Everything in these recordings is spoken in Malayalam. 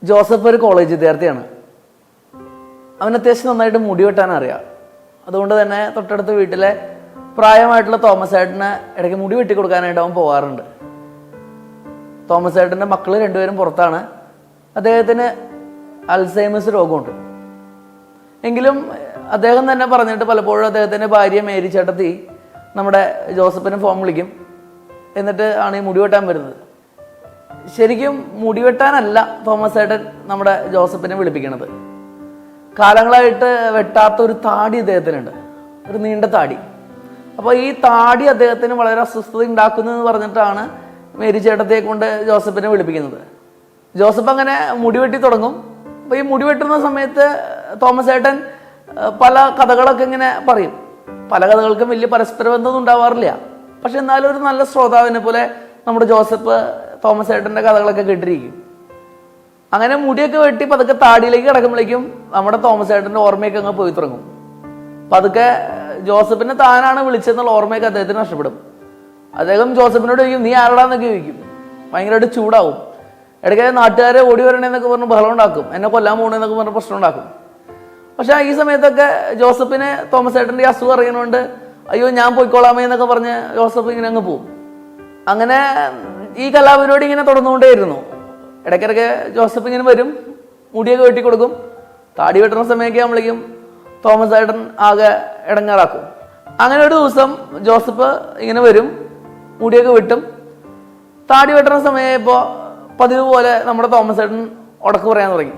ജോസഫ് ഒരു കോളേജ് വിദ്യാർത്ഥിയാണ്. അവന് അത്യാവശ്യം നന്നായിട്ട് മുടി വെട്ടാൻ അറിയാം. അതുകൊണ്ട് തന്നെ തൊട്ടടുത്ത വീട്ടിലെ പ്രായമായിട്ടുള്ള തോമസ് ഏട്ടന് ഇടയ്ക്ക് മുടി വെട്ടി കൊടുക്കാനായിട്ട് അവൻ പോകാറുണ്ട്. തോമസ് ഏട്ടൻ്റെ മക്കൾ രണ്ടുപേരും പുറത്താണ്. അദ്ദേഹത്തിന് അൽസൈമേഴ്സ് രോഗമുണ്ട്. എങ്കിലും അദ്ദേഹം തന്നെ പറഞ്ഞിട്ട് പലപ്പോഴും അദ്ദേഹത്തിൻ്റെ ഭാര്യ മേരി ചേട്ടത്തി നമ്മുടെ ജോസഫിന് ഫോൺ വിളിക്കും. എന്നിട്ട് ആണ് ഈ മുടി വെട്ടാൻ വരുന്നത്. ശരിക്കും മുടി വെട്ടാനല്ല തോമസ് ഏട്ടൻ നമ്മുടെ ജോസഫിനെ വിളിപ്പിക്കണത്. കാലങ്ങളായിട്ട് വെട്ടാത്ത ഒരു താടി അദ്ദേഹത്തിനുണ്ട്, ഒരു നീണ്ട താടി. അപ്പോൾ ഈ താടി അദ്ദേഹത്തിന് വളരെ അസ്വസ്ഥത ഉണ്ടാക്കുന്നതെന്ന് പറഞ്ഞിട്ടാണ് മേരി ചേട്ടത്തെ കൊണ്ട് ജോസഫിനെ വിളിപ്പിക്കുന്നത്. ജോസഫ് അങ്ങനെ മുടി വെട്ടി തുടങ്ങും. അപ്പോൾ ഈ മുടി വെട്ടുന്ന സമയത്ത് തോമസ് ഏട്ടൻ പല കഥകളൊക്കെ ഇങ്ങനെ പറയും. പല കഥകൾക്കും വലിയ പരസ്പര ബന്ധമൊന്നും ഉണ്ടാവാറില്ല. പക്ഷെ എന്നാലും ഒരു നല്ല ശ്രോതാവിനെ പോലെ നമ്മുടെ ജോസഫ് തോമസ് ഏട്ടൻ്റെ കഥകളൊക്കെ കേട്ടിരിക്കും. അങ്ങനെ മുടിയൊക്കെ വെട്ടി പതുക്കെ താടിയിലേക്ക് കിടക്കുമ്പോഴേക്കും നമ്മുടെ തോമസ് ഏട്ടൻ്റെ ഓർമ്മയൊക്കെ അങ്ങ് പോയി തുടങ്ങും. പതുക്കെ ജോസഫിനെ താനാണ് വിളിച്ചതെന്നുള്ള ഓർമ്മയൊക്കെ അദ്ദേഹത്തിന് നഷ്ടപ്പെടും. അദ്ദേഹം ജോസഫിനോട് ചോദിക്കും, നീ ആരോടാന്നൊക്കെ ചോദിക്കും. ഭയങ്കരമായിട്ട് ചൂടാവും. ഇടയ്ക്ക് നാട്ടുകാരെ ഓടി വരണേന്നൊക്കെ പറഞ്ഞ് ബഹളം ഉണ്ടാക്കും, എന്നെ കൊല്ലാൻ പോകണമെന്നൊക്കെ പറഞ്ഞ് പ്രശ്നം ഉണ്ടാക്കും. പക്ഷെ ഈ സമയത്തൊക്കെ ജോസഫിന് തോമസ് ഏട്ടൻ്റെ ഈ അസുഖം അറിയുന്നതുകൊണ്ട് അയ്യോ ഞാൻ പോയിക്കോളാമേ എന്നൊക്കെ പറഞ്ഞ് ജോസഫ് ഇങ്ങനെ അങ്ങ് പോവും. അങ്ങനെ ഈ കലാപരിപാടി ഇങ്ങനെ തുടർന്നുകൊണ്ടേയിരുന്നു. ഇടയ്ക്കിടയ്ക്ക് ജോസഫ് ഇങ്ങനെ വരും, മുടിയൊക്കെ വെട്ടി കൊടുക്കും. താടി വെട്ടുന്ന സമയമൊക്കെ ആകുമ്പോഴേക്കും തോമസ് ഏട്ടൻ ആകെ ഇടങ്ങാറാക്കും. അങ്ങനെ ഒരു ദിവസം ജോസഫ് ഇങ്ങനെ വരും, മുടിയൊക്കെ വെട്ടും. താടി വെട്ടുന്ന സമയമായപ്പോൾ പതിവ് പോലെ നമ്മുടെ തോമസ് ഏട്ടൻ ഉടക്ക് പറയാൻ തുടങ്ങി.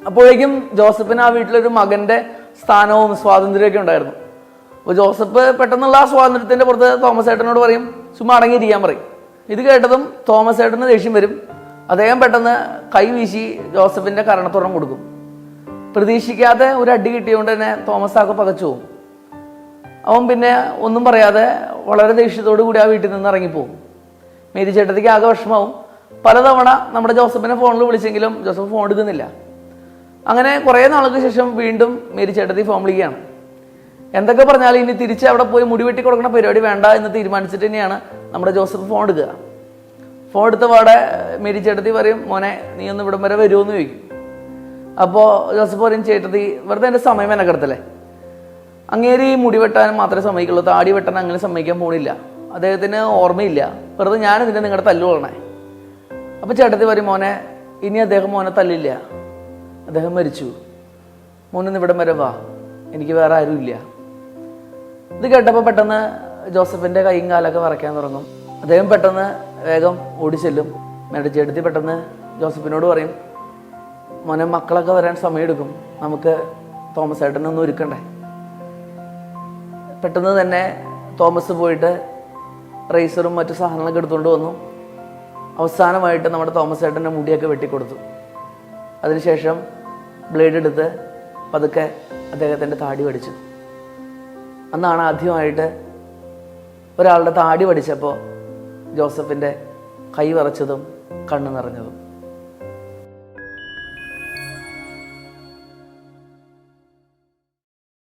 അപ്പോഴേക്കും ജോസഫിന് ആ വീട്ടിലൊരു മകൻ്റെ സ്ഥാനവും സ്വാതന്ത്ര്യമൊക്കെ ഉണ്ടായിരുന്നു. അപ്പോൾ ജോസഫ് പെട്ടെന്നുള്ള ആ സ്വാതന്ത്ര്യത്തിൻ്റെ പുറത്ത് തോമസ് ഏട്ടനോട് പറയും, ചുമ്മാ അടങ്ങിയിരിക്കാൻ പറയും. ഇത് കേട്ടതും തോമസ് ഏട്ടന് ദേഷ്യം വരും. അദ്ദേഹം പെട്ടെന്ന് കൈ വീശി ജോസഫിൻ്റെ കരണത്തുറം കൊടുക്കും. പ്രതീക്ഷിക്കാതെ ഒരു അടി കിട്ടിയതുകൊണ്ട് തന്നെ തോമസ് ആകെ പകച്ചു പോകും. അവൻ പിന്നെ ഒന്നും പറയാതെ വളരെ ദേഷ്യത്തോടു കൂടി ആ വീട്ടിൽ നിന്ന് ഇറങ്ങിപ്പോകും. മേരി ചേട്ടത്തിക്ക് ആകെ വിഷമാവും. പലതവണ നമ്മുടെ ജോസഫിനെ ഫോണിൽ വിളിച്ചെങ്കിലും ജോസഫ് ഫോൺ എടുക്കുന്നില്ല. അങ്ങനെ കുറേ നാൾക്ക് ശേഷം വീണ്ടും മേരി ചേട്ടത്തി ഫോൺ വിളിക്കുകയാണ്. എന്തൊക്കെ പറഞ്ഞാലും ഇനി തിരിച്ച് അവിടെ പോയി മുടി വെട്ടി കൊടുക്കുന്ന പരിപാടി വേണ്ട എന്ന് തീരുമാനിച്ചിട്ട് തന്നെയാണ് നമ്മുടെ ജോസഫ് ഫോൺ എടുക്കുക. ഫോൺ എടുത്ത പാടെ മേരി ചേട്ടത്തി പറയും, മോനെ നീ ഒന്ന് ഇവിടം വരെ വരുമോ എന്ന് ചോദിക്കും. അപ്പോൾ ജോസഫ് പറയും, ചേട്ടത്തി വെറുതെ എൻ്റെ സമയം മെനക്കെടുത്തല്ലേ, അങ്ങേര് ഈ മുടി വെട്ടാൻ മാത്രമേ സമ്മതിക്കുള്ളൂ, താടി വെട്ടാൻ അങ്ങനെ സമ്മതിക്കാൻ പോണില്ല, അദ്ദേഹത്തിന് ഓർമ്മയില്ല, വെറുതെ ഞാനിതിൻ്റെ നിങ്ങളുടെ തല്ലു കൊള്ളണേ. അപ്പോൾ ചേട്ടത്തി പറയും, മോനെ ഇനി അദ്ദേഹം മോനെ തല്ലില്ല, അദ്ദേഹം മരിച്ചു, മോനൊന്ന് ഇവിടം വരെ വാ, എനിക്ക് വേറെ ആരുമില്ല. ഇത് കേട്ടപ്പോൾ പെട്ടെന്ന് ജോസഫിൻ്റെ കൈയും കാലൊക്കെ വറയ്ക്കാൻ തുടങ്ങും. അദ്ദേഹം പെട്ടെന്ന് വേഗം ഓടിച്ചെല്ലും. മേരി ചേട്ടത്തി പെട്ടെന്ന് ജോസഫിനോട് പറയും, മോനെ മക്കളൊക്കെ വരാൻ സമയമെടുക്കും, നമുക്ക് തോമസ് ഏട്ടനൊന്നും ഒരുക്കണ്ടേ. പെട്ടെന്ന് തന്നെ തോമസ് പോയിട്ട് റേസറും മറ്റു സാധനങ്ങളൊക്കെ എടുത്തുകൊണ്ട് വന്നു. അവസാനമായിട്ട് നമ്മുടെ തോമസ് ഏട്ടൻ്റെ മുടിയൊക്കെ വെട്ടിക്കൊടുത്തു. അതിനുശേഷം ബ്ലേഡ് എടുത്ത് പതുക്കെ അദ്ദേഹത്തിൻ്റെ താടി വടിച്ചു. അന്നാണ് ആദ്യമായിട്ട് ഒരാളുടെ താടി വടിച്ചപ്പോൾ ജോസഫിൻ്റെ കൈ വിറച്ചതും കണ്ണ് നിറഞ്ഞതും.